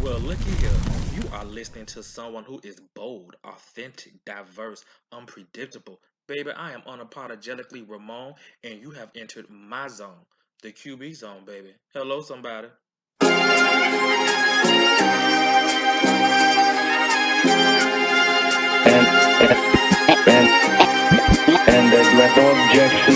Well, looky here. You are listening to someone who is bold, authentic, diverse, unpredictable. Baby, I am unapologetically Ramon, and you have entered my zone, the QB zone, baby. Hello, somebody. And there's no objection.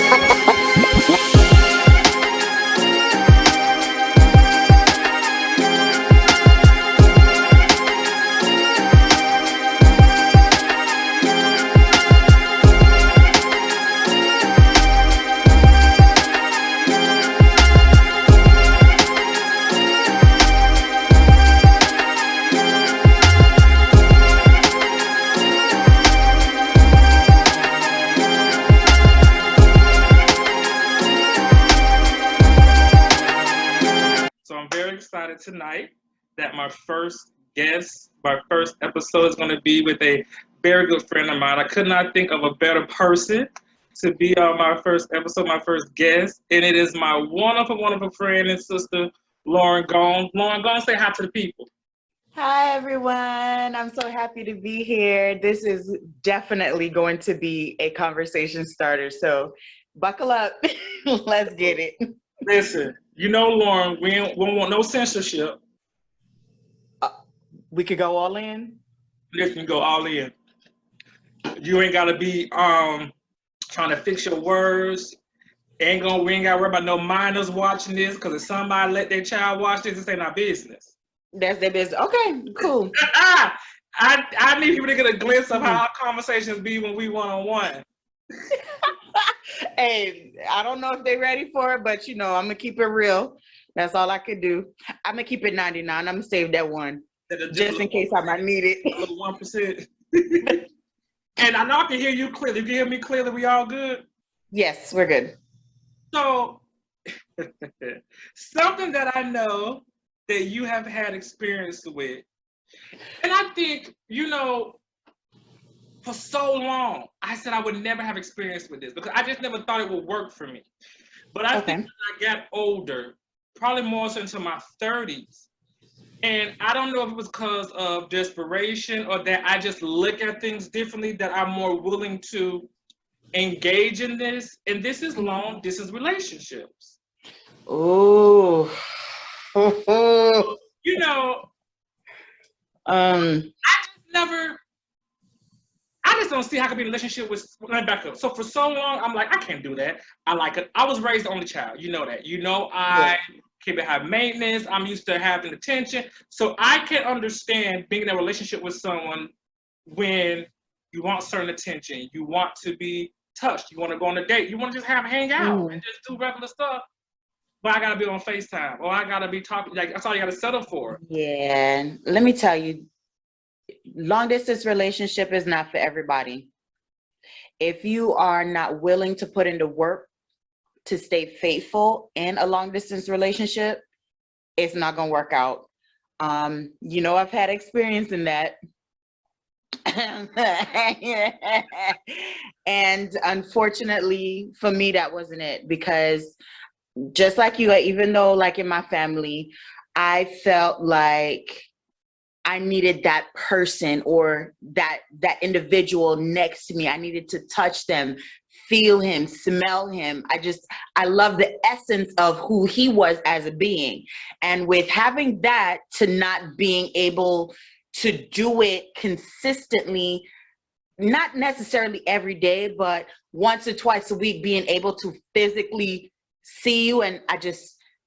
So I'm very excited tonight that my first guest, my first episode is going to be with a very good friend of mine. I could not think of a better person to be on my first episode, my first guest, and it is my wonderful, wonderful friend and sister, Lauren Gomes. Lauren Gomes, say hi to the people. Hi, everyone. I'm so happy to be here. This is definitely going to be a conversation starter. So buckle up. Let's get it. Listen, you know, Lauren, we don't want no censorship. We could go all in. Listen, go all in. You ain't gotta be trying to fix your words. We ain't gotta worry about no minors watching this, because if somebody let their child watch this ain't our business. That's their business. Okay, cool. I need people to get a glimpse of how our conversations be when we one-on-one. Hey, I don't know if they're ready for it, but I'm gonna keep it real. That's all I could do. I'm gonna keep it 99. I'm gonna save that one just in case I might need it. A little 1%. And I know I can hear you clearly. You can hear me clearly. We all good? Yes, we're good. So, something that I know that you have had experience with, and I think, for so long, I said I would never have experience with this because I just never thought it would work for me. But I think when I got older, probably more so into my 30s, and I don't know if it was because of desperation or that I just look at things differently, that I'm more willing to engage in this. And this is long distance relationships. Oh. I just don't see how I could be in a relationship with, let me back up. So for so long, I'm like, I can't do that. I like it. I was raised the only child. You know that. I keep it high maintenance. I'm used to having attention. So I can understand being in a relationship with someone when you want certain attention. You want to be touched. You want to go on a date. You want to just hang out and just do regular stuff. But I got to be on FaceTime or I got to be talking. Like, that's all you got to settle for. Yeah. Let me tell you, long distance relationship is not for everybody. If you are not willing to put in the work to stay faithful in a long distance relationship, it's not going to work out. I've had experience in that. And unfortunately for me, that wasn't it, because just like you, even though like in my family, I felt like I needed that person or that individual next to me. I needed to touch them, feel him, smell him. I love the essence of who he was as a being. And with having that to not being able to do it consistently, not necessarily every day, but once or twice a week, being able to physically see you. And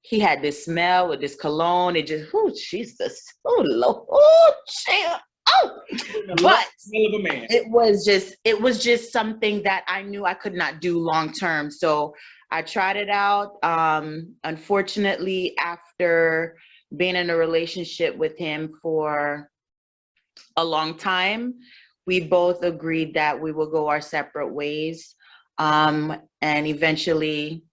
he had this smell with this cologne. It just, oh, Jesus. Oh, Lord. Oh, Jesus. Oh. But it was just something that I knew I could not do long term. So I tried it out. Unfortunately, after being in a relationship with him for a long time, we both agreed that we will go our separate ways. And eventually,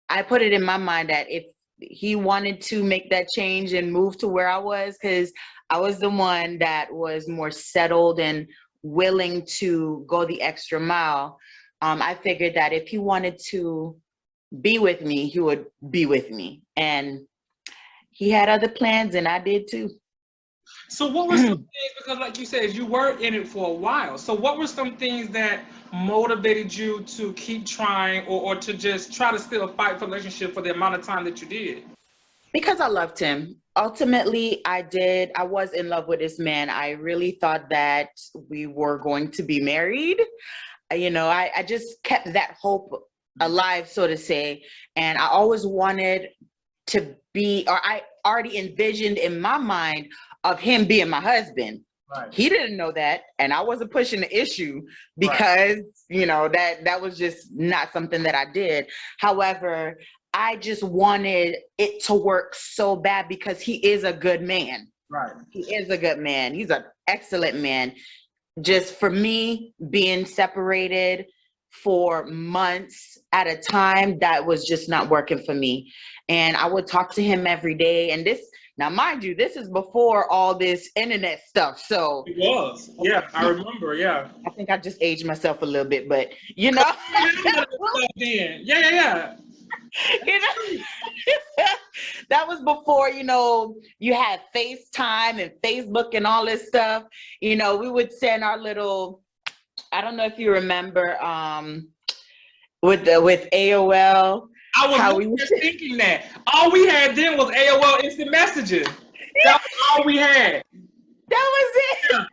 I put it in my mind that if he wanted to make that change and move to where I was, because I was the one that was more settled and willing to go the extra mile, I figured that if he wanted to be with me, he would be with me. And he had other plans, and I did too. So what were some things, because like you said, you were in it for a while. So what were some things that motivated you to keep trying, or to just try to still fight for the relationship for the amount of time that you did? Because I loved him. Ultimately, I did. I was in love with this man. I really thought that we were going to be married. I just kept that hope alive, so to say. And I always wanted to be, or I already envisioned in my mind of him being my husband. Right. He didn't know that, and I wasn't pushing the issue Right. because that was just not something that I did. However, I just wanted it to work so bad because he is a good man. Right. He is a good man. He's an excellent man. Just for me, being separated for months at a time, that was just not working for me. And I would talk to him every day. And now mind you, this is before all this internet stuff. So It was. Yeah, I remember. Yeah. I think I just aged myself a little bit, but Yeah, yeah. you know, that was before, you had FaceTime and Facebook and all this stuff. We would send our little, I don't know if you remember, with AOL. I was just thinking that. All we had then was AOL instant messages. That was all we had. That was it. Yeah.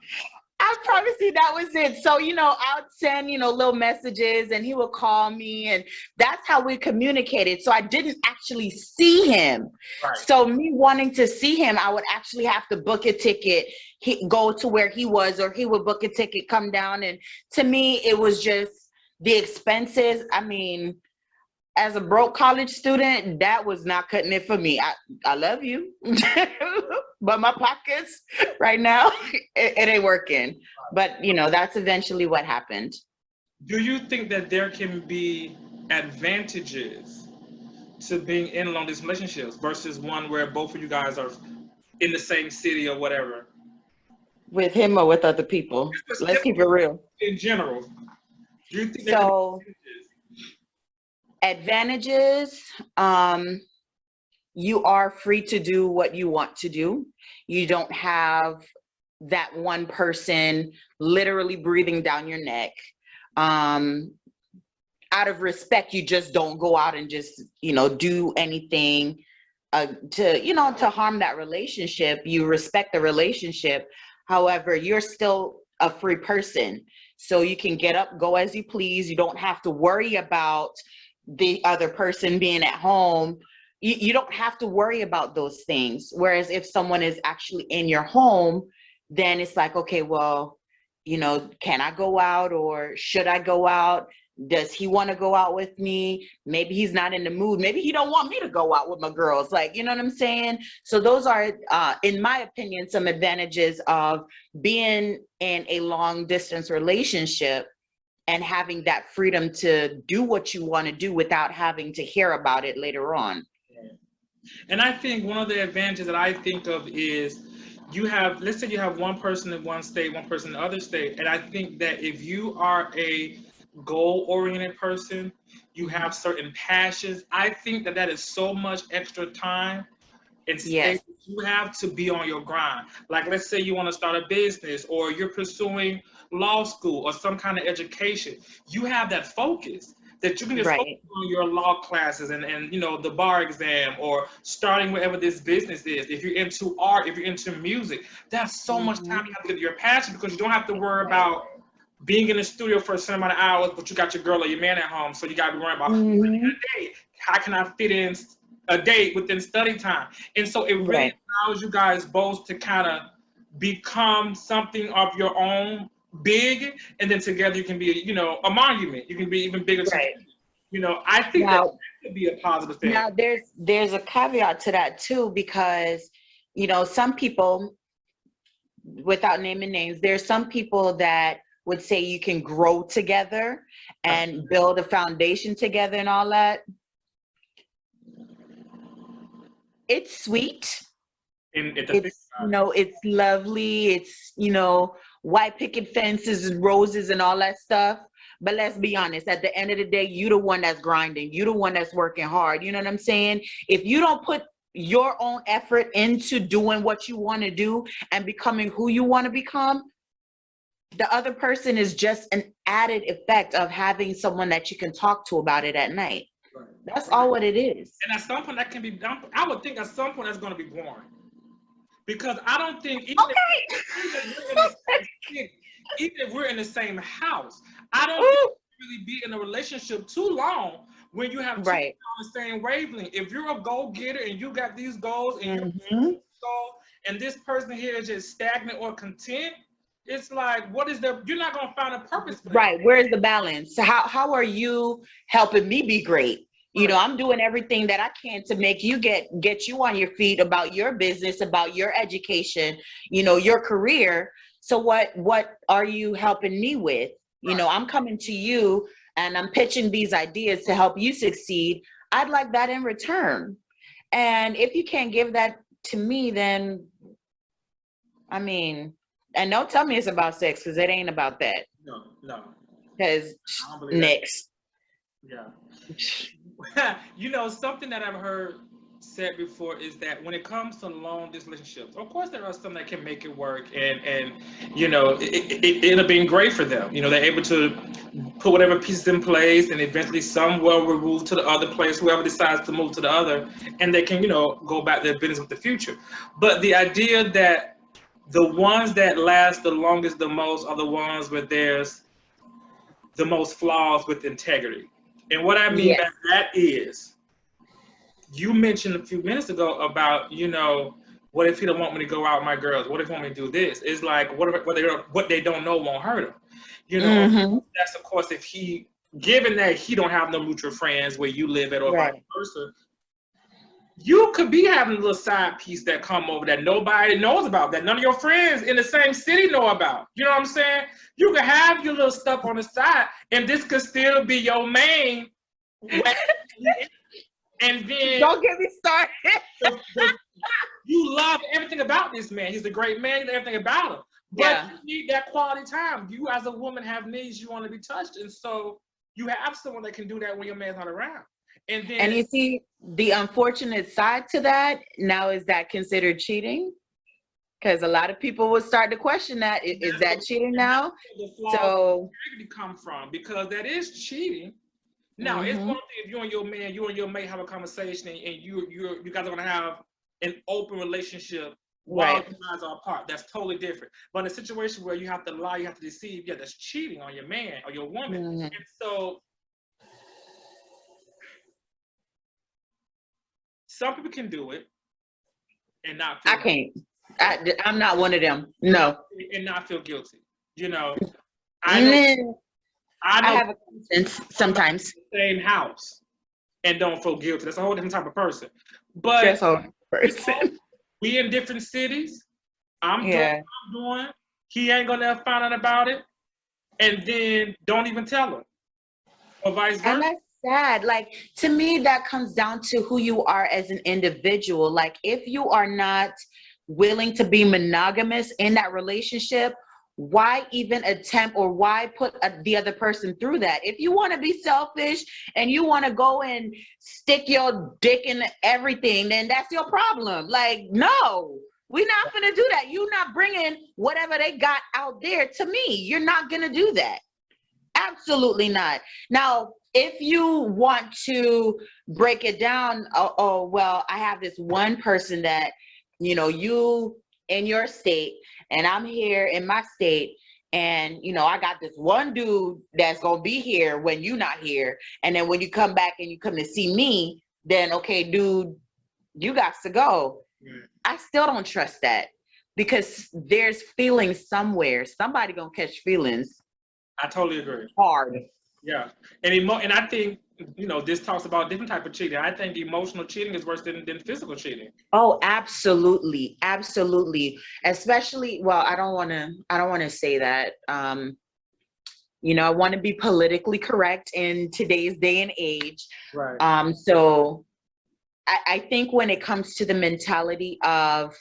I promise you that was it. So, I'd send, little messages and he would call me, and that's how we communicated. So I didn't actually see him. Right. So me wanting to see him, I would actually have to book a ticket, go to where he was, or he would book a ticket, come down. And to me, it was just the expenses. I mean, as a broke college student, that was not cutting it for me. I love you, but my pockets right now, it ain't working. But, that's eventually what happened. Do you think that there can be advantages to being in long distance relationships versus one where both of you guys are in the same city or whatever? With him or with other people? Let's keep it real. In general, do you think so? Advantages, you are free to do what you want to do. You don't have that one person literally breathing down your neck. Out of respect, you just don't go out and just, do anything to harm that relationship. You respect the relationship. However, you're still a free person. So you can get up, go as you please. You don't have to worry about the other person being at home. You don't have to worry about those things. Whereas if someone is actually in your home, then it's like, okay, well, can I go out, or should I go out? Does he want to go out with me? Maybe he's not in the mood. Maybe he don't want me to go out with my girls. Like, you know what I'm saying? So those are, in my opinion, some advantages of being in a long distance relationship and having that freedom to do what you want to do without having to hear about it later on. And I think one of the advantages that I think of is let's say you have one person in one state, one person in the other state. And I think that if you are a goal-oriented person, you have certain passions, I think that is so much extra time and space you have to be on your grind. Like, let's say you want to start a business, or you're pursuing law school or some kind of education. You have that focus that you can just focus on your law classes and the bar exam, or starting whatever this business is. If you're into art, if you're into music, that's so much time you have to give your passion, because you don't have to worry about being in the studio for a certain amount of hours, but you got your girl or your man at home, so you got to be worrying about how can I fit in a date within study time. And so it really allows you guys both to kind of become something of your own big, and then together you can be, a monument. You can be even bigger. I think that could be a positive thing. Now there's a caveat to that too, because some people, without naming names, there's some people that would say you can grow together and build a foundation together and all that. It's sweet. It's lovely. It's, white picket fences and roses and all that stuff. But let's be honest, at the end of the day, you the one that's grinding. You the one that's working hard. You know what I'm saying? If you don't put your own effort into doing what you want to do and becoming who you want to become, the other person is just an added effect of having someone that you can talk to about it at night. Right. That's all what it is. And at some point that can be done. I would think at some point that's going to be boring. Because I don't think even if we're in the same house, I don't think you really be in a relationship too long when you have two people on the same wavelength. If you're a go-getter and you got these goals and and this person here is just stagnant or content, it's like, what is the, you're not going to find a purpose for that. Right. Where's the balance? How are you helping me be great? You know, I'm doing everything that I can to make you get you on your feet about your business, about your education, you know, your career. So what are you helping me with? You know, I'm coming to you and I'm pitching these ideas to help you succeed. I'd like that in return. And if you can't give that to me, then, I mean, and don't tell me it's about sex, because it ain't about that. No. Because next. Yeah. You know, something that I've heard said before is that when it comes to long distance relationships, of course there are some that can make it work, and you know, it'll be great for them. You know, they're able to put whatever pieces in place, and eventually some will move to the other place, whoever decides to move to the other, and they can, you know, go back to their business with the future. But the idea that the ones that last the longest, the most, are the ones where there's the most flaws with integrity. And what I mean by that is, you mentioned a few minutes ago about, you know, what if he don't want me to go out with my girls? What if he want me to do this? It's like, what they don't know won't hurt them. You know, that's of course if he, given that he don't have no mutual friends where you live at or vice versa, you could be having a little side piece that come over that nobody knows about, that none of your friends in the same city know about. You know what I'm saying? You could have your little stuff on the side, and this could still be your main. And then don't get me started. You love everything about this man. He's a great man. You know everything about him. But you need that quality time. You as a woman have needs. You want to be touched, and so you have someone that can do that when your man's not around. And then, and you see, the unfortunate side to that now, is that considered cheating? Because a lot of people will start to question that. Is that cheating now? So come from, because that is cheating. Now, it's one thing if you and your mate have a conversation and you guys are gonna have an open relationship while you guys are apart. That's totally different. But in a situation where you have to lie, you have to deceive, that's cheating on your man or your woman. And so some people can do it and not feel I can't. I'm not one of them. No. And not feel guilty. You know, I have a conscience sometimes. Same house and don't feel guilty. That's a whole different type of person. But that's a whole person. We in different cities. I'm doing what I'm doing. He ain't gonna find out about it, and then don't even tell him, or vice versa. And that's sad. Like, to me, that comes down to who you are as an individual. Like, if you are not willing to be monogamous in that relationship, why even attempt, or why put the other person through that? If you want to be selfish and you want to go and stick your dick in everything, then that's your problem. Like, no, we're not going to do that. You're not bringing whatever they got out there to me. You're not going to do that. Absolutely not. Now, if you want to break it down, well, I have this one person that, you know, you in your state, and I'm here in my state, and you know, I got this one dude that's gonna be here when you're not here, and then when you come back and you come to see me, then okay, dude, you got to go. I still don't trust that, because there's feelings somewhere. Somebody gonna catch feelings. I totally agree. Hard. Yeah, and I think, you know, this talks about different type of cheating. I think emotional cheating is worse than physical cheating. Oh, absolutely, absolutely. Especially, well, I don't want to say that. You know, I want to be politically correct in today's day and age. Right. So I think when it comes to the mentality of,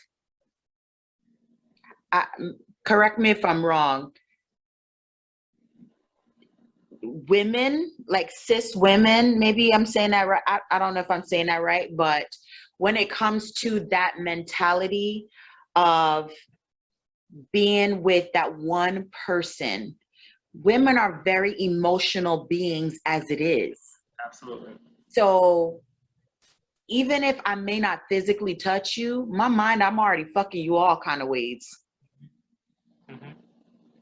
correct me if I'm wrong, women, like cis women, maybe I'm saying that right. I don't know if I'm saying that right, but when it comes to that mentality of being with that one person, women are very emotional beings as it is. Absolutely. So even if I may not physically touch you, my mind, I'm already fucking you all kind of ways. Mm-hmm.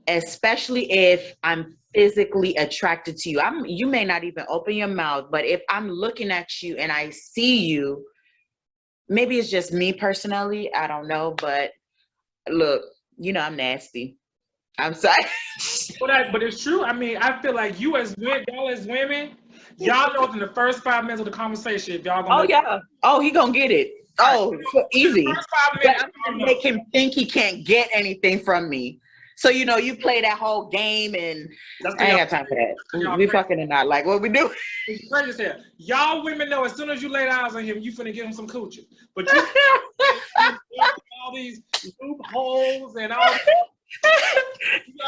Especially if I'm physically attracted to you. You may not even open your mouth, but if I'm looking at you and I see you, maybe it's just me personally, I don't know, but look, you know I'm nasty. I'm sorry. But it's true. I mean, I feel like y'all as women, y'all know in the first 5 minutes of the conversation if y'all gonna. Oh yeah. Oh, he gonna get it. Right. Oh, so easy. First 5 But minutes, I'm gonna make him think he can't get anything from me. So you play that whole game, and I ain't got time for that. We fucking or not. Like, what we do? It's crazy as hell. Y'all women know as soon as you lay eyes on him, you finna give him some coochie. But you all these loopholes and all.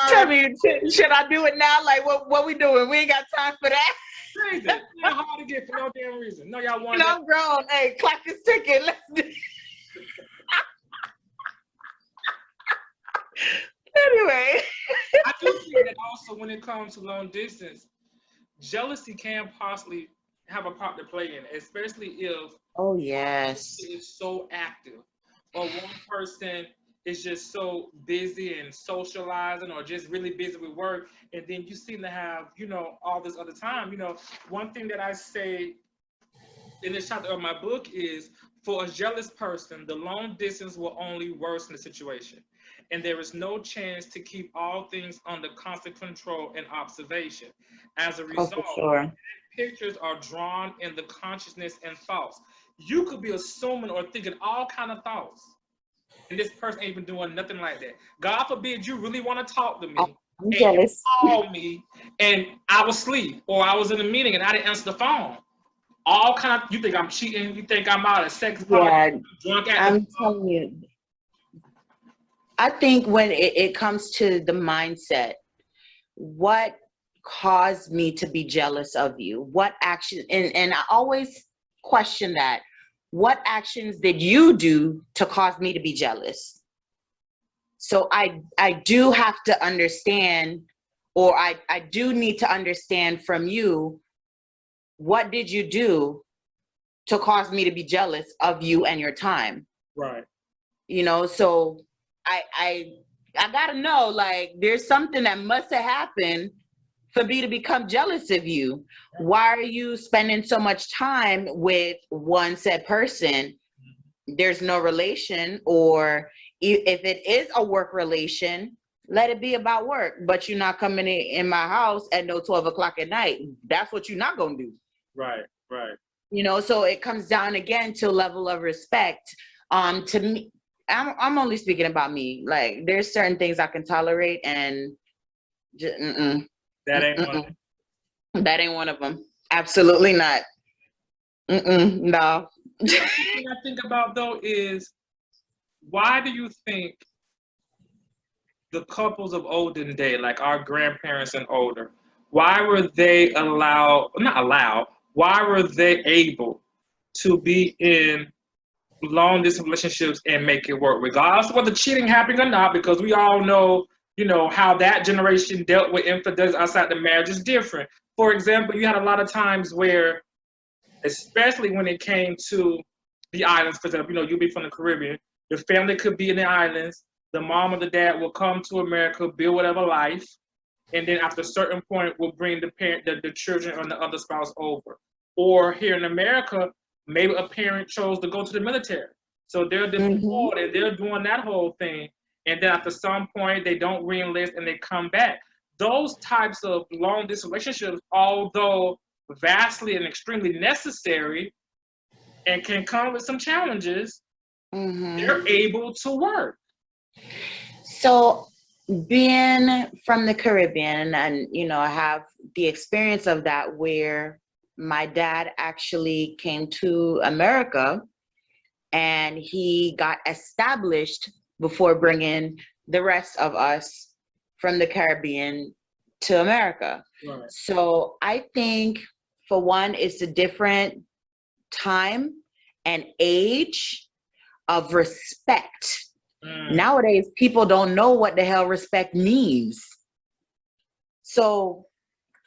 Tell me, should I do it now? Like, what we doing? We ain't got time for that. Crazy. It's not hard to get for no damn reason. No, y'all want. I'm grown. Hey, clock is ticking. Let's do. Anyway, I do think that also when it comes to long distance, jealousy can possibly have a part to play in it, especially if oh yes, it is so active or one person is just so busy and socializing or just really busy with work, and then you seem to have, all this other time. One thing that I say in this chapter of my book is for a jealous person, the long distance will only worsen the situation. And there is no chance to keep all things under constant control and observation. As a result, sure. pictures are drawn in the consciousness and thoughts. You could be assuming or thinking all kind of thoughts. And this person ain't even doing nothing like that. God forbid you really want to talk to me. I'm jealous. You call me and I was asleep or I was in a meeting and I didn't answer the phone. All kind of, you think I'm cheating, you think I'm out of sex party, drunk at I'm telling you. I think when it comes to the mindset, what caused me to be jealous of you? What action, and I always question that. What actions did you do to cause me to be jealous? So I do have to understand, or I do need to understand from you, what did you do to cause me to be jealous of you and your time? Right. So I gotta know, like, there's something that must have happened for me to become jealous of you. Why are you spending so much time with one said person? There's no relation, or if it is a work relation, let it be about work. But you're not coming in my house at no 12 o'clock at night. That's what you're not gonna do. Right. So it comes down again to a level of respect. To me, I'm only speaking about me. Like, there's certain things I can tolerate, and just, that ain't one of them. That ain't one of them. Absolutely not. No. The thing I think about though is, why do you think the couples of olden day, like our grandparents and older, why were they why were they able to be in long distance relationships and make it work, regardless of whether cheating happened or not? Because we all know, how that generation dealt with infidelity outside the marriage is different. For example, you had a lot of times where, especially when it came to the islands, for example, you'll be from the Caribbean, the family could be in the islands, the mom or the dad will come to America, build whatever life, and then after a certain point will bring the children and the other spouse over. Or here in America, maybe a parent chose to go to the military. So they're deployed and they're doing that whole thing. And then after some point, they don't re-enlist and they come back. Those types of long distance relationships, although vastly and extremely necessary and can come with some challenges, they're able to work. So being from the Caribbean, and I have the experience of that, where my dad actually came to America and he got established before bringing the rest of us from the Caribbean to America. Right. So I think, for one, it's a different time an age of respect. Nowadays, people don't know what the hell respect means. So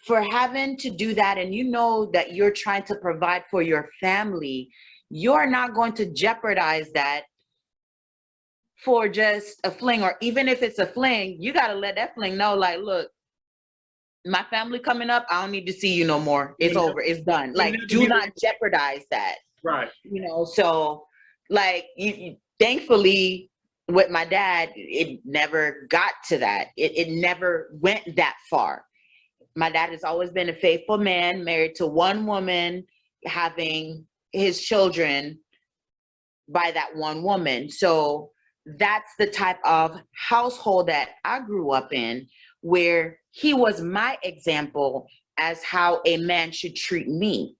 for having to do that, and you know that you're trying to provide for your family, you're not going to jeopardize that for just a fling. Or even if it's a fling, you got to let that fling know, like, look, my family coming up, I don't need to see you no more. It's over. It's done. Like, do not jeopardize that. Right. You know, so like you thankfully with my dad, it never got to that. It never went that far. My dad has always been a faithful man, married to one woman, having his children by that one woman. So that's the type of household that I grew up in, where he was my example as how a man should treat me,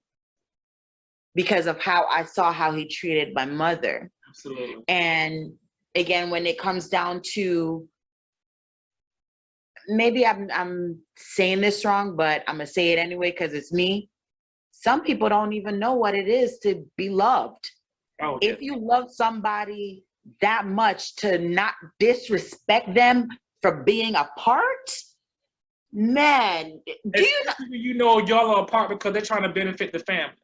because of how I saw how he treated my mother. Absolutely. And again, when it comes down to, maybe I'm saying this wrong, but I'm gonna say it anyway because it's me. Some people don't even know what it is to be loved. Oh, yeah. If you love somebody that much, to not disrespect them for being apart, man, do you know y'all are apart because they're trying to benefit the family.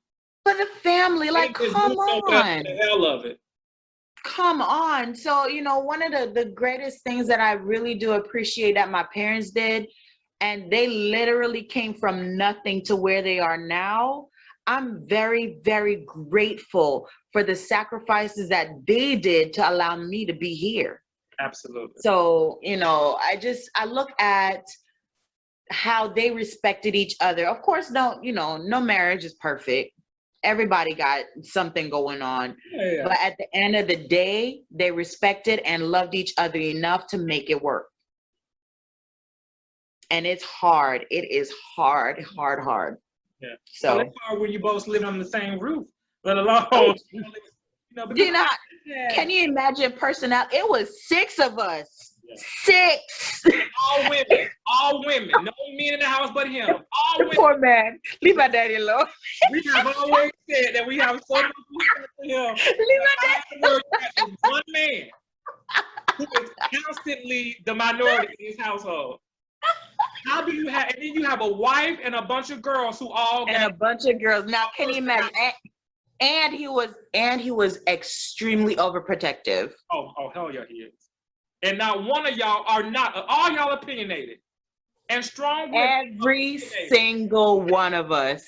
For the family, like, come on. The hell of it. Come on. So, you know, one of the greatest things that I really do appreciate that my parents did, and they literally came from nothing to where they are now. I'm very, very grateful for the sacrifices that they did to allow me to be here. Absolutely. So, you know, I look at how they respected each other. Of course, no marriage is perfect. Everybody got something going on. Yeah. But at the end of the day, they respected and loved each other enough to make it work. And it's hard. It is hard. Yeah. So well, it's hard when you both live on the same roof, let alone, can you imagine personality? It was 6 of us. Yeah. 6. All women. No men in the house but him. All women. Poor man. Leave my daddy alone. We have always said that we have so much respect for him. Leave my daddy. One man who is constantly the minority in his household. How do you have, and then you have a wife and a bunch of girls who all and a bunch of girls. Now, can you imagine? And he was extremely overprotective. Oh, hell yeah, he is. And not one of y'all are not. All y'all opinionated and strong. Every single one of us.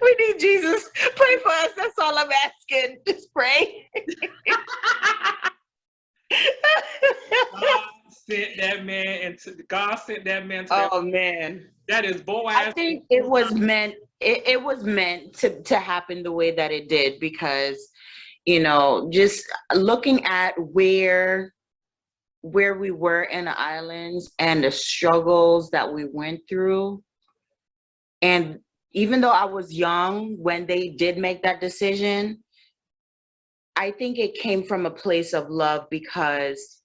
We need Jesus. Pray for us. That's all I'm asking. Just pray. God sent that man to oh man, that is Boaz. I think it was meant. It was meant to happen the way that it did, because, you know, just looking at where we were in the islands and the struggles that we went through, and even though I was young when they did make that decision, I think it came from a place of love, because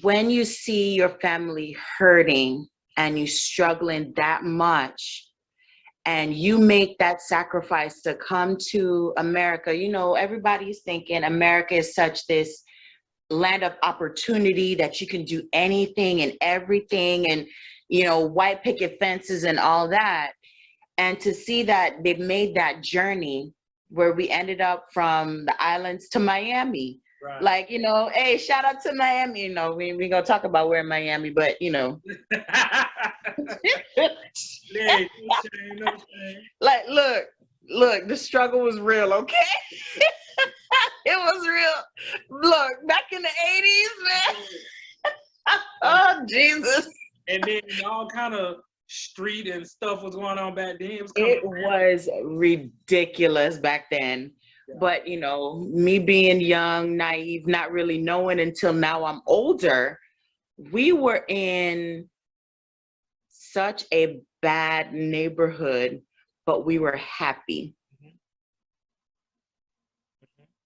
when you see your family hurting and you struggling that much, and you make that sacrifice to come to America, you know, everybody's thinking America is such this land of opportunity that you can do anything and everything, and, you know, white picket fences and all that. And to see that they've made that journey where we ended up from the islands to Miami. Right. Like, you know, hey, shout out to Miami. You know, we gonna talk about we're in Miami, but, you know. Yeah, no shame. Like, look, the struggle was real, okay? It was real. Look, back in the 80s, man. Oh, Jesus. And then all kind of street and stuff was going on back then. It was ridiculous back then. Yeah. But, you know, me being young, naive, not really knowing until now I'm older, we were in such a bad neighborhood, but we were happy. Mm-hmm.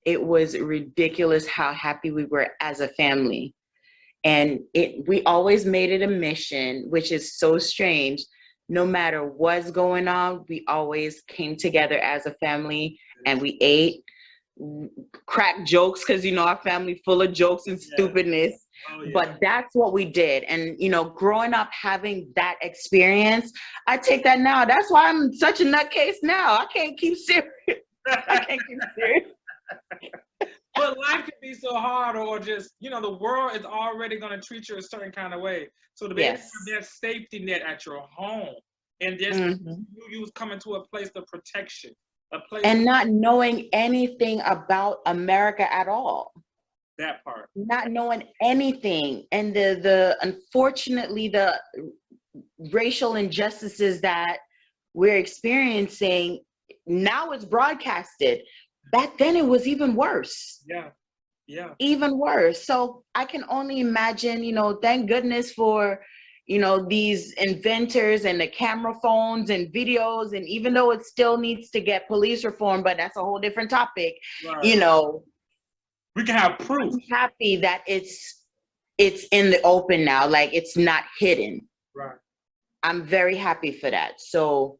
It was ridiculous how happy we were as a family. And we always made it a mission, which is so strange, no matter what's going on, we always came together as a family and we ate, cracked jokes, because our family full of jokes and stupidness. Oh, yeah. But that's what we did. And growing up having that experience, I take that now. That's why I'm such a nutcase now. I can't keep serious. I can't keep serious. But life can be so hard, or just, the world is already going to treat you a certain kind of way. So to be able to have that safety net at your home, and just you was coming to a place of protection, a place and not knowing anything about America at all. That part. Not knowing anything, and the unfortunately the racial injustices that we're experiencing now is broadcasted. Back then it was even worse. Yeah. Even worse. So I can only imagine, thank goodness for, these inventors and the camera phones and videos. And even though it still needs to get police reform, but that's a whole different topic, right. We can have proof. I'm happy that it's in the open now. Like, it's not hidden. Right. I'm very happy for that. So,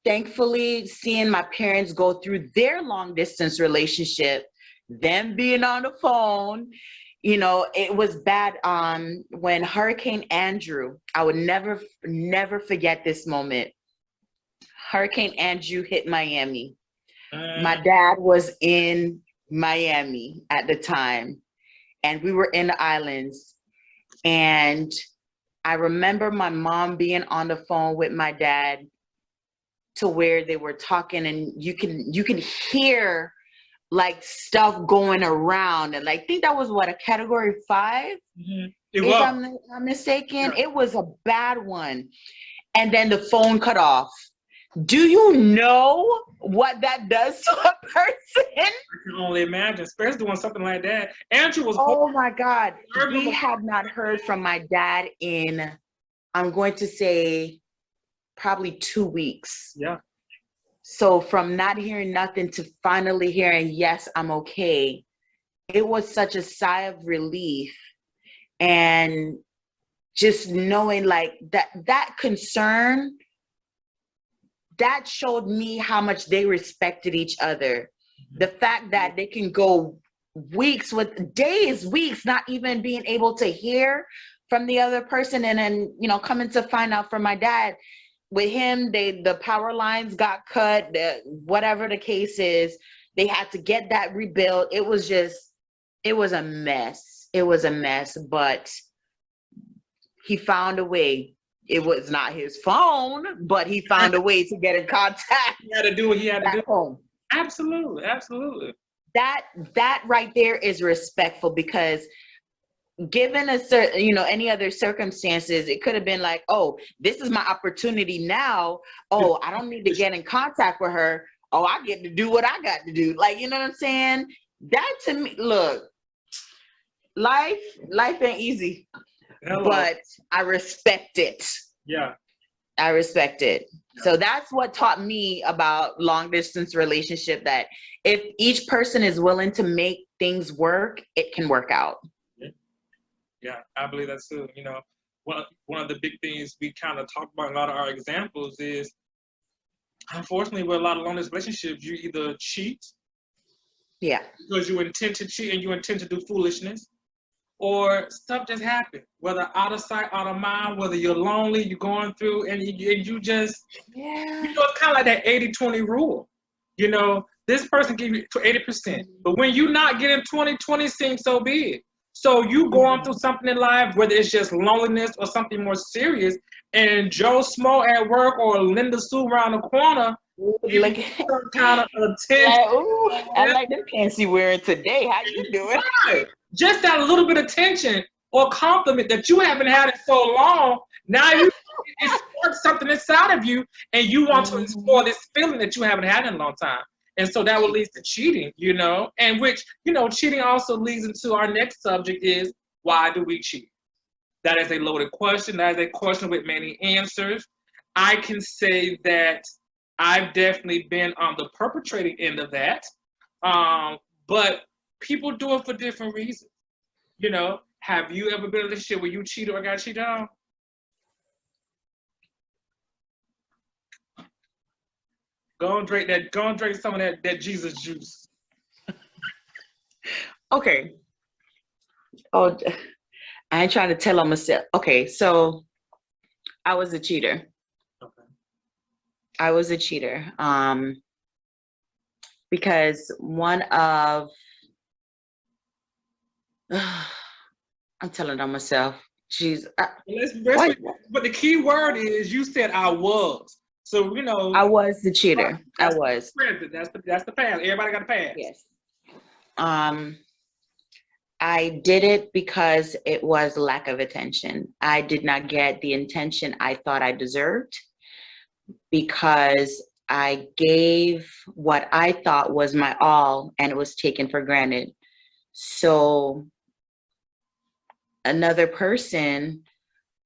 thankfully, seeing my parents go through their long distance relationship, them being on the phone, it was bad. When Hurricane Andrew, I would never forget this moment. Hurricane Andrew hit Miami. My dad was in Miami at the time, and we were in the islands. And I remember my mom being on the phone with my dad, to where they were talking, and you can hear like stuff going around, and I think that was a Category 5. If I'm not mistaken. It was a bad one. And then the phone cut off. Do you know what that does to a person? I can only imagine, especially doing something like that. Andrew was. Oh my God. We had not heard from my dad in, I'm going to say, probably 2 weeks. Yeah. So from not hearing nothing to finally hearing, yes, I'm okay, it was such a sigh of relief. And just knowing like that concern, that showed me how much they respected each other. The fact that they can go weeks, weeks, not even being able to hear from the other person. And then, coming to find out from my dad, with him, the power lines got cut, whatever the case is, they had to get that rebuilt. It was a mess. It was a mess, but he found a way. It was not his phone, but he found a way to get in contact. He had to do what he had to do. Home. Absolutely. That right there is respectful, because given a certain, any other circumstances, it could have been like, oh, this is my opportunity now. Oh, I don't need to get in contact with her. Oh, I get to do what I got to do. Like, you know what I'm saying? That to me, look, life ain't easy. Hello. But I respect it. Yeah. I respect it. Yeah. So that's what taught me about long distance relationship, that if each person is willing to make things work, it can work out. Yeah, I believe that's too. One of the big things we kind of talk about in a lot of our examples is, unfortunately, with a lot of long distance relationships, you either cheat, because you intend to cheat and you intend to do foolishness, or stuff just happened, whether out of sight, out of mind, whether you're lonely, you're going through, and you just, it's kind of like that 80-20 rule. This person gives you 80%, but when you not getting 20 seems so big. So you going through something in life, whether it's just loneliness or something more serious, and Joe Smo at work or Linda Sue around the corner, like some kind of attention. I like them pants you wearing today. How you doing? Right. Just that little bit of attention or compliment that you haven't had in so long. Now it sparks something inside of you, and you want to explore this feeling that you haven't had in a long time. And so that will lead to cheating, and which, cheating also leads into our next subject is, why do we cheat? That is a loaded question. That is a question with many answers. I can say that I've definitely been on the perpetrating end of that. But people do it for different reasons. Have you ever been in a relationship where you cheated or got cheated on? Go and drink that. Go and drink some of that Jesus juice. Okay. Oh, I ain't trying to tell on myself. Okay, so I was a cheater. Okay. I was a cheater. Because one of I'm telling on myself. Jeez. What? But the key word is you said I was. So you know. I was the cheater. I That's was. That's the past. Everybody got a past. Yes. I did it because it was lack of attention. I did not get the attention I thought I deserved because I gave what I thought was my all and it was taken for granted. So another person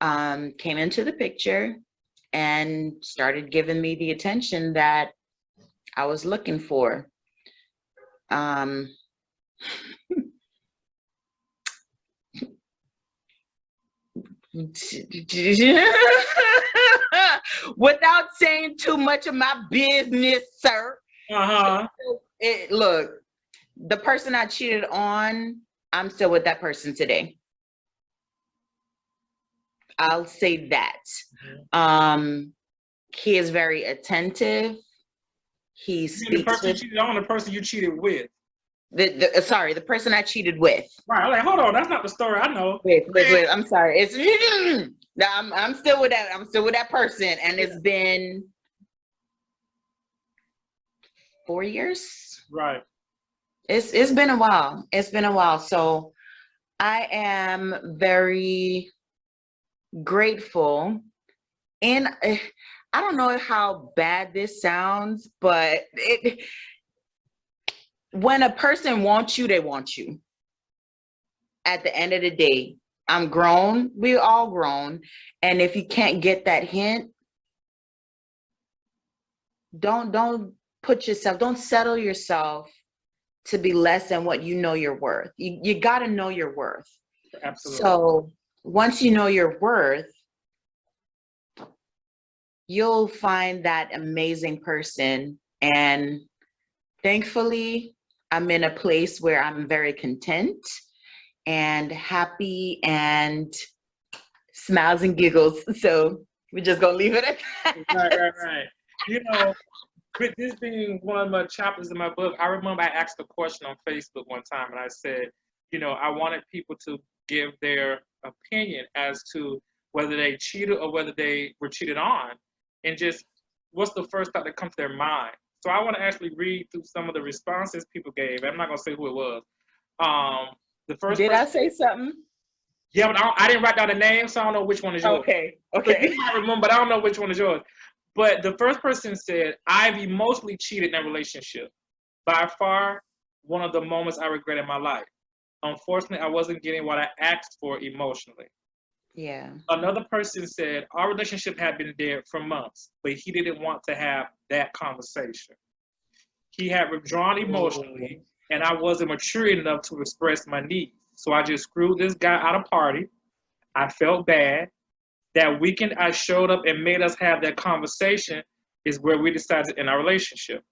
came into the picture and started giving me the attention that I was looking for. Without saying too much of my business, sir. Look, the person I cheated on, I'm still with that person today. I'll say that. He is very attentive. He speaks. The person you cheated on, the person you cheated with. Sorry, the person I cheated with. Right. I'm like, hold on, that's not the story. I know. Wait. I'm sorry. It's I'm still with that. I'm still with that person, and it's been 4 years. Right. It's been a while. It's been a while. So I am very grateful, and I don't know how bad this sounds, but when a person wants you, they want you. At the end of the day, I'm grown. We're all grown. And if you can't get that hint, don't put yourself, don't settle yourself to be less than what you know you're worth. You got to know your worth. Absolutely. So once you know your worth, you'll find that amazing person. And thankfully, I'm in a place where I'm very content and happy and smiles and giggles. So we're just gonna leave it at that. Right. You know, with this being one of my chapters in my book, I remember I asked a question on Facebook one time and I said, you know, I wanted people to give their opinion as to whether they cheated or whether they were cheated on, and just what's the first thought that comes to their mind. So I want to actually read through some of the responses people gave. I'm not gonna say who it was. The first. Did I say something? Yeah, but I didn't write down the name, so I don't know which one is yours. Okay. So you might remember, but I don't know which one is yours. But the first person said, I've emotionally cheated in a relationship. By far, one of the moments I regret in my life. Unfortunately, I wasn't getting what I asked for emotionally. Yeah. Another person said, our relationship had been dead for months, but he didn't want to have that conversation. He had withdrawn emotionally, and I wasn't mature enough to express my needs. So I just screwed this guy out of party. I felt bad. That weekend I showed up and made us have that conversation is where we decided to end our relationship.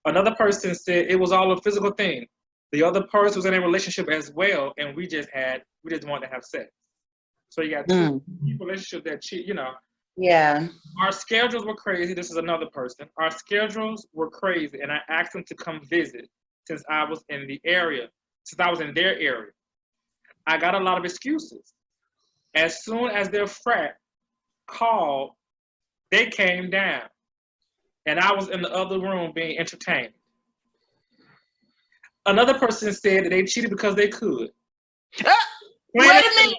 Another person said it was all a physical thing. The other person was in a relationship as well, and we just wanted to have sex. So you got two relationships that cheat, you know. Yeah. Our schedules were crazy. This is another person. Our schedules were crazy, and I asked them to come visit since I was in the area, since I was in their area. I got a lot of excuses. As soon as their frat called, they came down, and I was in the other room being entertained. Another person said that they cheated because they could. Wait a minute.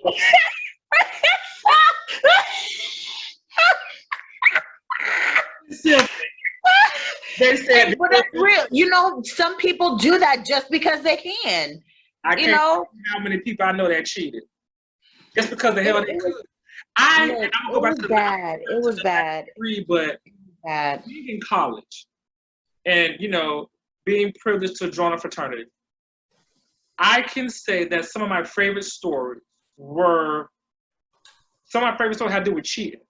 They said, but that's real. You know, some people do that just because they can. I can't know how many people I know that cheated just because the hell they could. It was bad. It was bad. But being in college and, you know, being privileged to join a fraternity, I can say that some of my favorite stories had to do with cheating.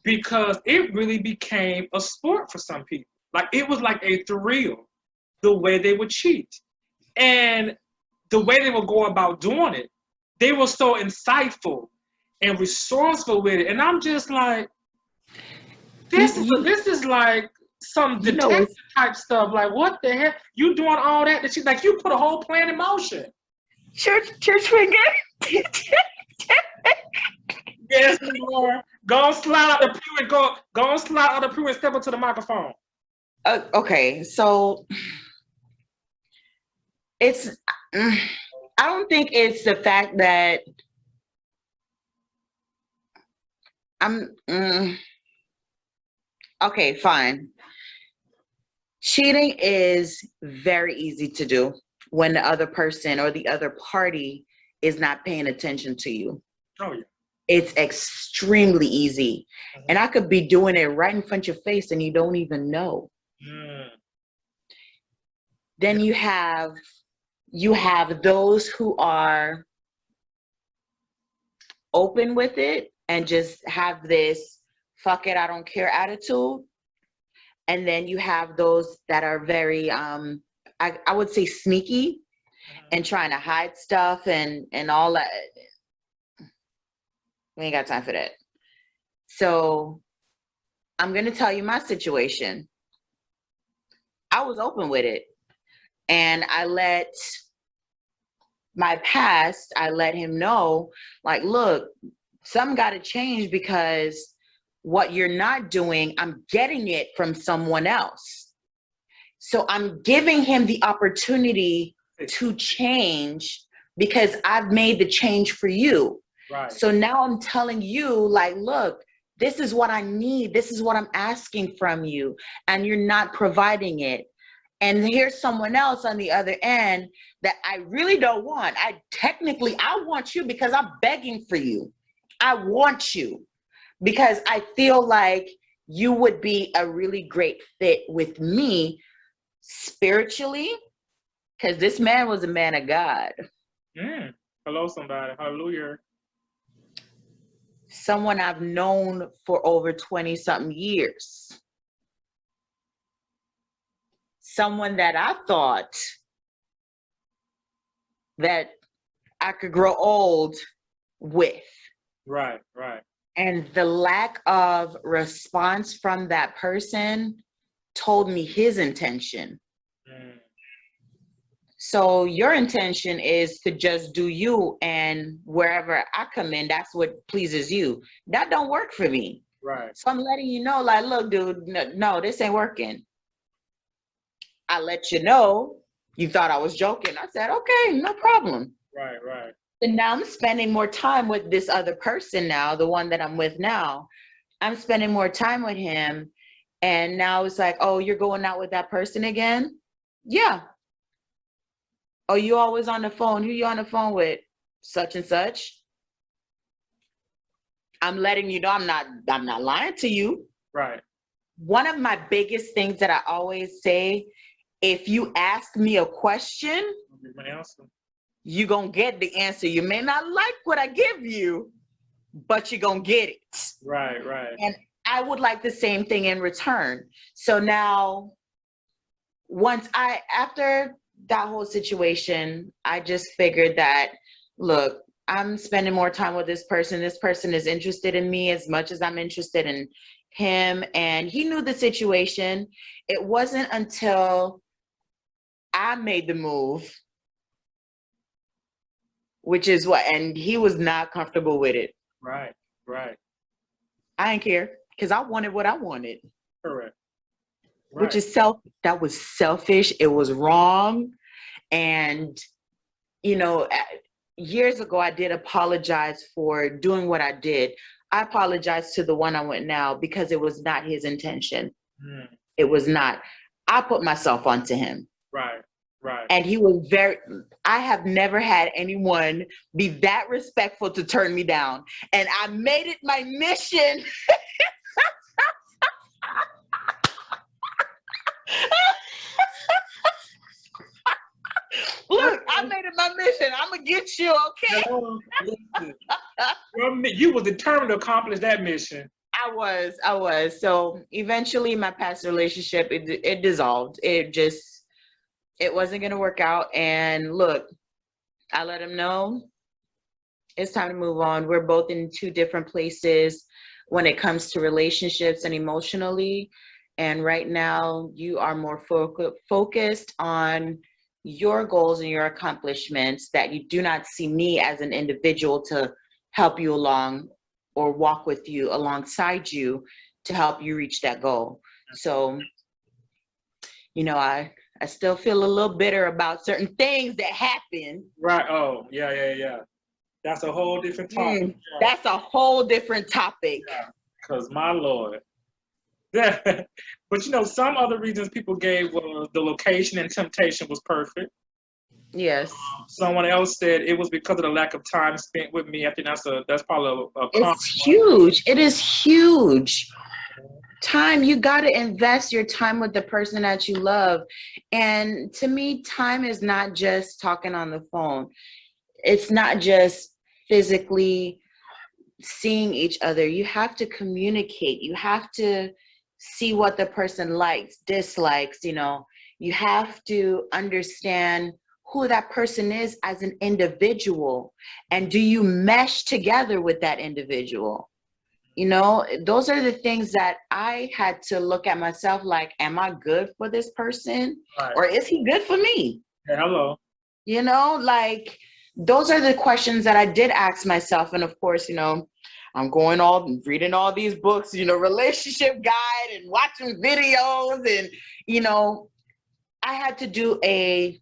because it really became a sport for some people. Like it was like a thrill, the way they would cheat. And the way they would go about doing it, they were so insightful and resourceful with it. And I'm just like, this is like some You know, detective type stuff. Like, what the heck? You doing all that? That like you put a whole plan in motion. church finger. Yes, Lord. Go and slide out the pew and go and slide out the pew and step up to the microphone. Okay, so it's. I don't think it's the fact that I'm. Okay, fine. Cheating is very easy to do when the other person or the other party is not paying attention to you. Oh yeah. It's extremely easy. And I could be doing it right in front of your face and you don't even know. Then you have those who are open with it and just have this fuck it, I don't care attitude. And then you have those that are very I would say sneaky and trying to hide stuff and all that. We ain't got time for that. So I'm going to tell you my situation. I was open with it. And I let him know, like, look, something got to change because what you're not doing, I'm getting it from someone else. So I'm giving him the opportunity to change because I've made the change for you. Right. So now I'm telling you, like, look, this is what I need. This is what I'm asking from you. And you're not providing it. And here's someone else on the other end that I really don't want. I want you because I'm begging for you. I want you because I feel like you would be a really great fit with me spiritually, because this man was a man of God. Hello, somebody. Hallelujah. Someone I've known for over 20 something years. Someone that I thought that I could grow old with. Right, right. And the lack of response from that person told me his intention. So your intention is to just do you, and wherever I come in, that's what pleases you. That don't work for me. Right. So I'm letting you know, like, look, dude, no, this ain't working. I let you know. You thought I was joking. I said, okay, no problem. Right, right. And now I'm spending more time with this other person now, the one that I'm with now. I'm spending more time with him. And now it's like, oh, you're going out with that person again? Yeah. Oh, you always on the phone. Who you on the phone with? Such and such. I'm letting you know I'm not lying to you. Right. One of my biggest things that I always say, if you ask me a question, you're going to get the answer. You may not like what I give you, but you're going to get it. Right, right. And I would like the same thing in return. So now, after that whole situation, I just figured that, look, I'm spending more time with this person. This person is interested in me as much as I'm interested in him. And he knew the situation. It wasn't until I made the move, which is and he was not comfortable with it. Right, right. I didn't care because I wanted what I wanted. Correct. Right. Which is that was selfish. It was wrong. And, years ago, I did apologize for doing what I did. I apologized to the one I'm with now because it was not his intention. It was not. I put myself onto him. Right, right. And he was I have never had anyone be that respectful to turn me down. And I made it my mission. Look, I made it my mission. I'm going to get you, okay? You were determined to accomplish that mission. I was. So eventually my past relationship, it dissolved. It wasn't going to work out. And look, I let him know it's time to move on. We're both in two different places when it comes to relationships and emotionally. And right now you are more focused on your goals and your accomplishments, that you do not see me as an individual to help you along or walk with you alongside you to help you reach that goal. So, I still feel a little bitter about certain things that happen. Right. Oh, yeah. That's a whole different topic. That's a whole different topic. Yeah. Because my Lord. Yeah. But some other reasons people gave was the location and temptation was perfect. Yes. Someone else said it was because of the lack of time spent with me. I think that's probably a common It's huge. It is huge. Time, you got to invest your time with the person that you love. And to me, time is not just talking on the phone. It's not just physically seeing each other. You have to communicate. You have to see what the person likes, dislikes. You have to understand who that person is as an individual. And do you mesh together with that individual? Those are the things that I had to look at myself like, am I good for this person? Right. Or is he good for me? Hey, hello. Those are the questions that I did ask myself. And of course, I'm reading all these books, relationship guide and watching videos. And, I had to do a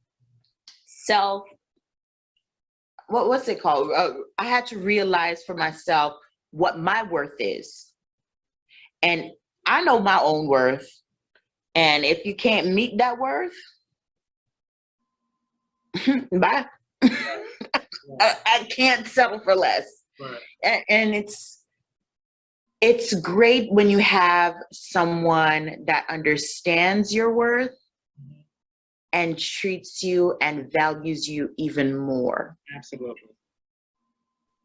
what's it called? I had to realize for myself what my worth is. And I know my own worth. And if you can't meet that worth, bye. I can't settle for less. Right. And it's great when you have someone that understands your worth and treats you and values you even more. Absolutely.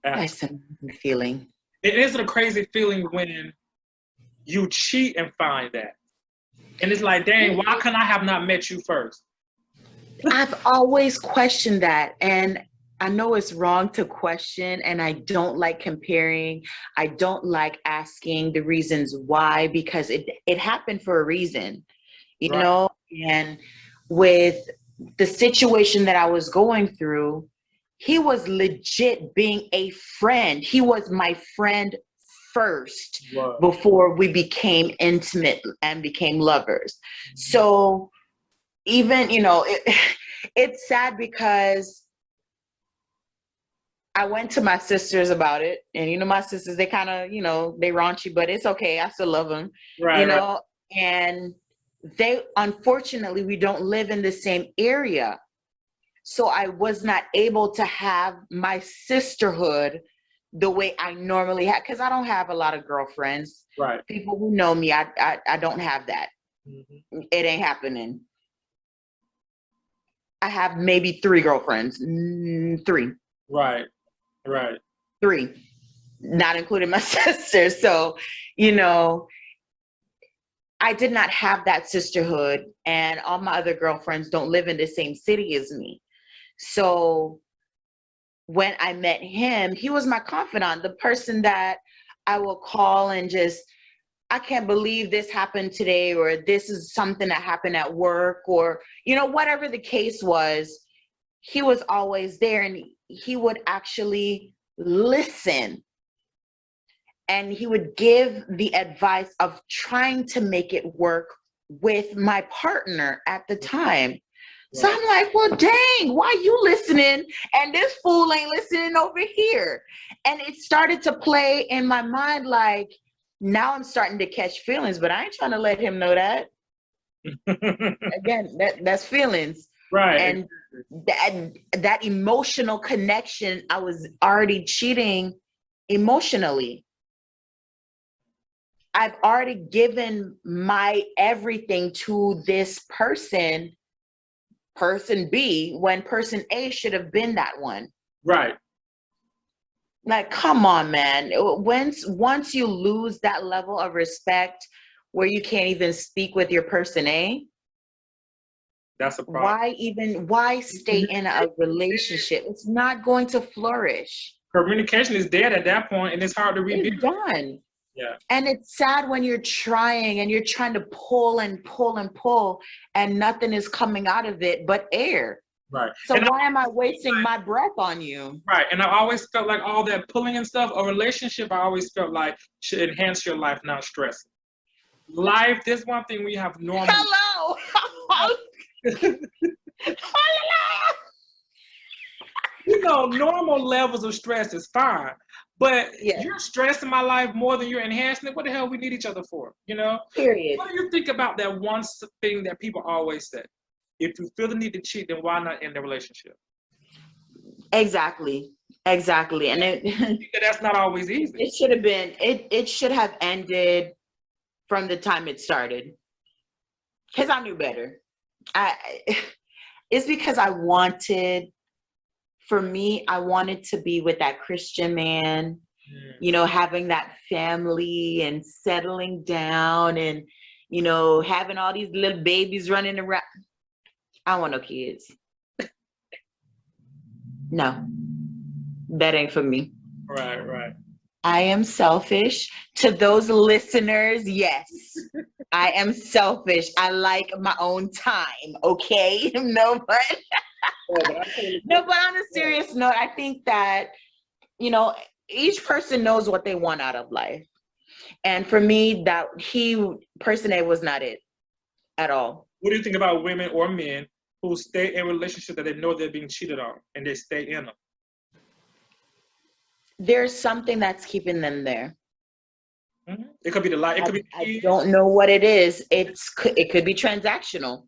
That's a feeling. It is a crazy feeling when you cheat and find that. And it's like, dang, why couldn't I have not met you first? I've always questioned that. And I know it's wrong to question, and I don't like comparing. I don't like asking the reasons why, because it happened for a reason, Right. And with the situation that I was going through, he was legit being a friend. He was my friend first. Wow. Before we became intimate and became lovers. So even, it's sad because I went to my sisters about it, and my sisters, they kind of, they raunchy, but it's okay. I still love them, Right. And unfortunately, we don't live in the same area. So I was not able to have my sisterhood the way I normally have, because I don't have a lot of girlfriends. Right. People who know me, I don't have that. Mm-hmm. It ain't happening. I have maybe 3 girlfriends. 3. Right. 3, not including my sister. So, I did not have that sisterhood, and all my other girlfriends don't live in the same city as me. So when I met him, he was my confidant, the person that I will call and just, I can't believe this happened today, or this is something that happened at work, or, whatever the case was, he was always there, and he would actually listen. And he would give the advice of trying to make it work with my partner at the time. So I'm like, well, dang, why you listening? And this fool ain't listening over here. And it started to play in my mind, like, now I'm starting to catch feelings, but I ain't trying to let him know that. Again, that's feelings. Right. And that emotional connection, I was already cheating emotionally. I've already given my everything to this person B, when person A should have been that one. Right. Like, come on, man. Once you lose that level of respect where you can't even speak with your person A, That's a problem. why stay in a relationship? It's not going to flourish. Communication is dead at that point, and it's hard to rebuild. It's done. Yeah. And it's sad when you're trying to pull and pull and pull, and nothing is coming out of it but air. Right. So And why am I wasting my breath on you? right. And I always felt like all that pulling and stuff, a relationship, I always felt like should enhance your life, not stress it. Life, there's one thing we have normal. Hello. You know, normal levels of stress is fine. But Yeah. you're stressing my life more than you're enhancing it. What the hell we need each other for? You know? Period. What do you think about that one thing that people always say? If you feel the need to cheat, then why not end the relationship? Exactly. And That's not always easy. it should have been, it should have ended from the time it started. Because I knew better. It's because I wanted to be with that Christian man, having that family and settling down and, having all these little babies running around. I don't want no kids. No, that ain't for me. Right. I am selfish. To those listeners, yes, I am selfish. I like my own time, okay? No, but on a serious note, I think that, each person knows what they want out of life. And for me, that person A was not it at all. What do you think about women or men who stay in relationships that they know they're being cheated on and they stay in them? There's something that's keeping them there. Mm-hmm. It could be the light. It could be. I don't know what it is. It could be transactional.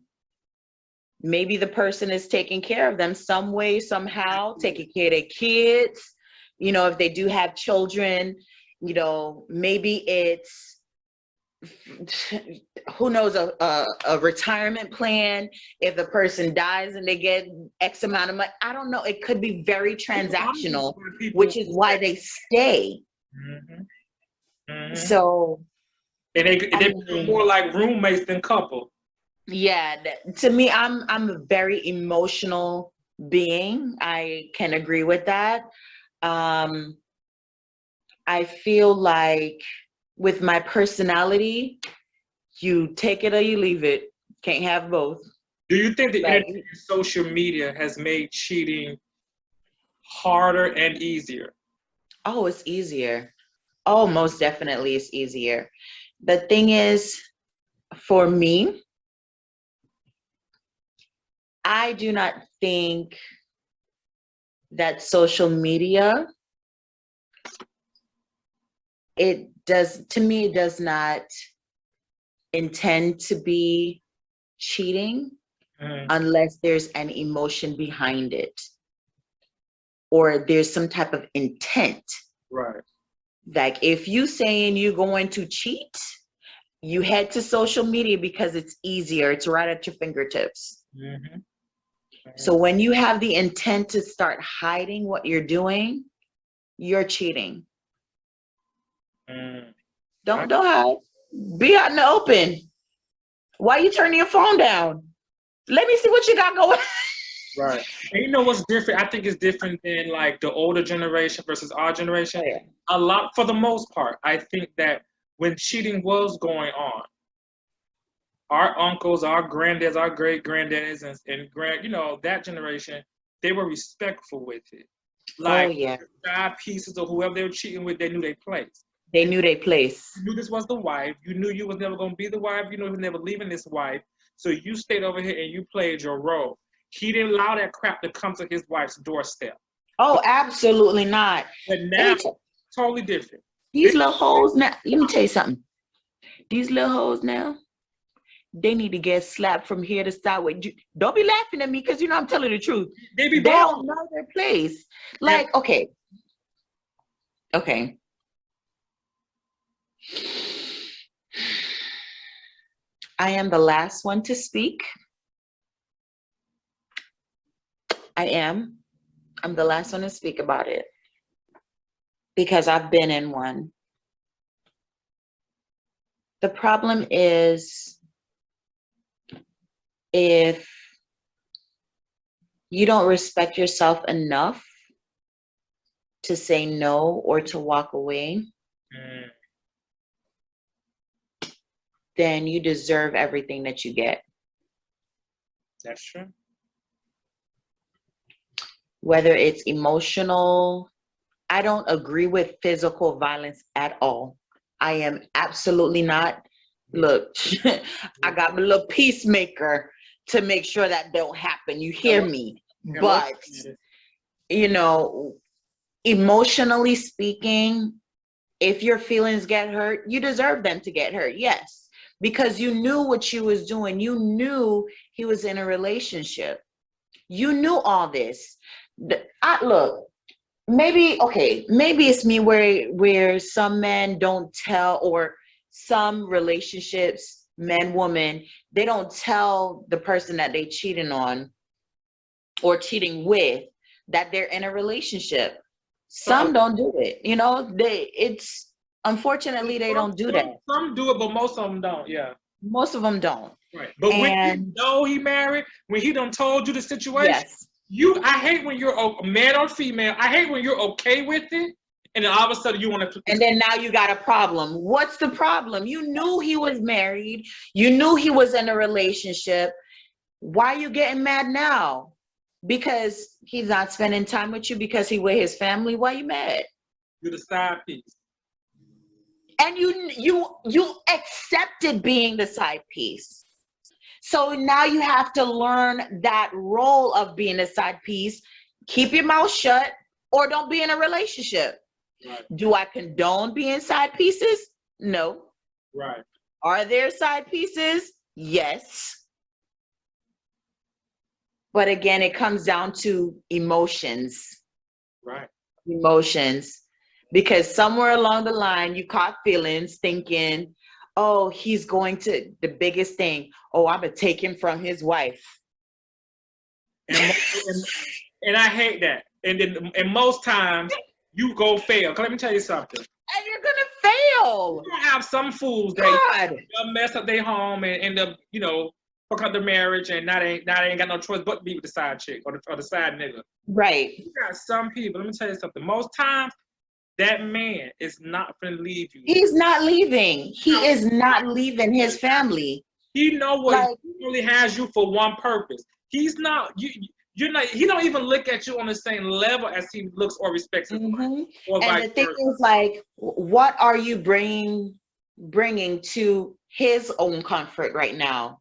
Maybe the person is taking care of them some way, somehow, taking care of their kids. If they do have children, maybe it's, who knows, a retirement plan. If the person dies and they get X amount of money, I don't know. It could be very transactional, which is why they stay. Mm-hmm. Mm-hmm. So, and they become more like roommates than couple. Yeah, to me, I'm a very emotional being. I can agree with that. I feel like with my personality, you take it or you leave it. Can't have both. Do you think the internet and social media has made cheating harder and easier? Oh, it's easier. Oh, most definitely it's easier. The thing is, for me, I do not think that social media, it does not intend to be cheating unless there's an emotion behind it or there's some type of intent. Right. Like if you saying you're going to cheat, you head to social media because it's easier. It's right at your fingertips. Mm-hmm. So when you have the intent to start hiding what you're doing, you're cheating. Don't hide. Be out in the open. Why you turning your phone down? Let me see what you got going. Right. And you know what's different? I think it's different than like the older generation versus our generation. Oh, yeah. A lot, for the most part, I think that when cheating was going on, our uncles, our granddads, our great granddads, and that generation, they were respectful with it. Like, the side pieces of whoever they were cheating with, they knew their place. They knew their place. You knew this was the wife. You knew you was never going to be the wife. You knew you was never leaving this wife. So you stayed over here and you played your role. He didn't allow that crap to come to his wife's doorstep. Oh, absolutely not. But now, totally different. These little hoes now, let me tell you something. These little hoes now, they need to get slapped from here to sideways. Don't be laughing at me because I'm telling the truth. They don't know their place. Like, okay. I am the last one to speak. I am. I'm the last one to speak about it. because I've been in one. The problem is if you don't respect yourself enough to say no or to walk away, then you deserve everything that you get. That's true. Whether it's emotional, I don't agree with physical violence at all. I am absolutely not. Look, I got my little peacemaker to make sure that don't happen. You hear me? But, you know, emotionally speaking, if your feelings get hurt, you deserve them to get hurt. Yes, because you knew what you was doing. You knew he was in a relationship. You knew all this. Look, maybe it's me where some men don't tell, or some relationships, men, woman, they don't tell the person that they cheating on or cheating with that they're in a relationship. Some don't do it, unfortunately they don't do that. Some do it, but most of them don't. Yeah, most of them don't. Right, but when you know he married, when he done told you the situation, yes. I hate when you're a man or female. I hate when you're okay with it, and then all of a sudden you want to. And then now you got a problem. What's the problem? You knew he was married. You knew he was in a relationship. Why are you getting mad now? Because he's not spending time with you, because he with his family. Why are you mad? You're the side piece. And you accepted being the side piece. So now you have to learn that role of being a side piece. Keep your mouth shut or don't be in a relationship. Right. Do I condone being side pieces? No. Right. Are there side pieces? Yes. But again, it comes down to emotions. Right. Emotions. Because somewhere along the line, you caught feelings thinking, oh, he's going to, the biggest thing, oh, I'm going to take him from his wife. And I hate that. And most times, you go fail. Let me tell you something. And you're going to fail. You're going to have some fools that mess up their home and end up, fuck up their marriage, and now they ain't got no choice but to be with the side chick or the side nigga. Right. You got some people, let me tell you something. Most times, that man is not going to leave you. He's not leaving. He is not leaving his family. He know what he only has you for one purpose. He's not, you're not, he don't even look at you on the same level as he looks or respects his wife. Or and the thing is, what are you bringing to his own comfort right now?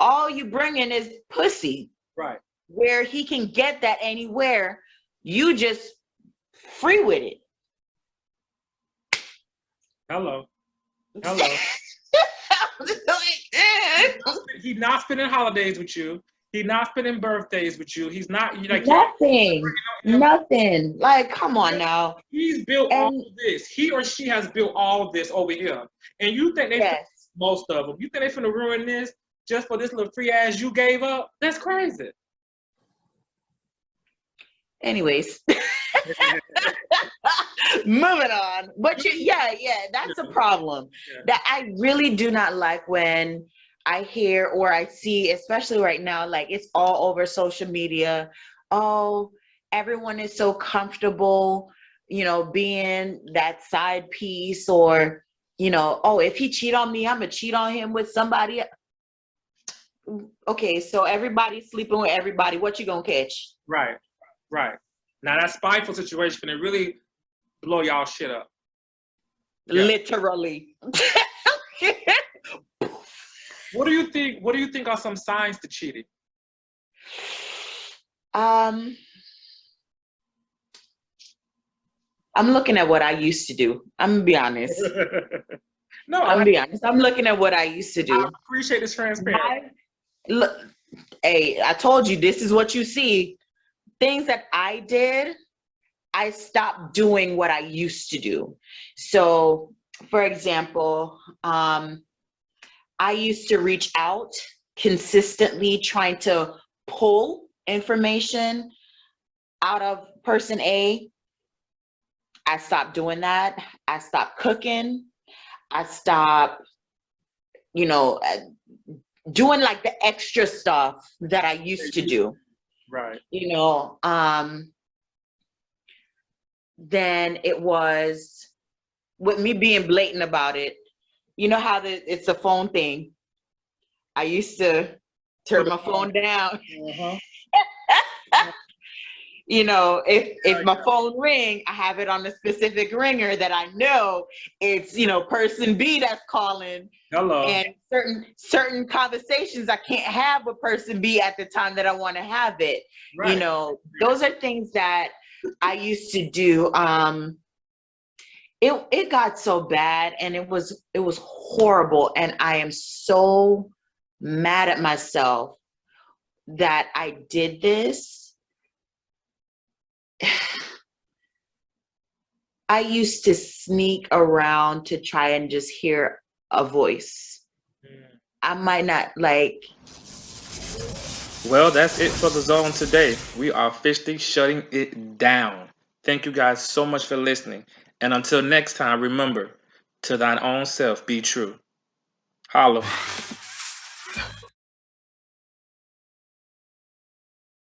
All you bringing is pussy. Right. Where he can get that anywhere, you just free with it. Hello. He's not spending holidays with you. He's not spending birthdays with you. He's not nothing. Like, come on now. He's built all of this. He or she has built all of this over here. And you think most of them, you think they're finna ruin this just for this little free ass you gave up? That's crazy. Anyways. Moving on. But that's a problem that I really do not like when I hear or I see, especially right now, like it's all over social media. Oh, everyone is so comfortable, being that side piece, or, oh, if he cheat on me, I'm gonna cheat on him with somebody. Okay, so everybody's sleeping with everybody. What you gonna catch? Right. Now that spiteful situation can really blow y'all shit up. Yeah. Literally. What do you think are some signs to cheating? I'm looking at what I used to do. I'm gonna be honest. I'm gonna be honest. I'm looking at what I used to do. I appreciate this transparency. Look, hey, I told you this is what you see. Things that I did, I stopped doing what I used to do. So, for example, I used to reach out consistently, trying to pull information out of person A. I stopped doing that. I stopped cooking. I stopped, you know, doing like the extra stuff that I used to do, Right. you know. Then it was with me being blatant about it. You know how it's a phone thing. I used to turn my phone down. Uh-huh. You know, if my phone ring, I have it on a specific ringer that I know it's, you know, person B that's calling. Hello. And certain conversations I can't have with person B at the time that I want to have it. Right. You know, those are things that I used to do. It got so bad, and it was horrible, and I am so mad at myself that I did this. I used to sneak around to try and just hear a voice. I might not like. Well, that's it for the zone today. We are officially shutting it down. Thank you guys so much for listening. And until next time, remember, to thine own self be true. Holla.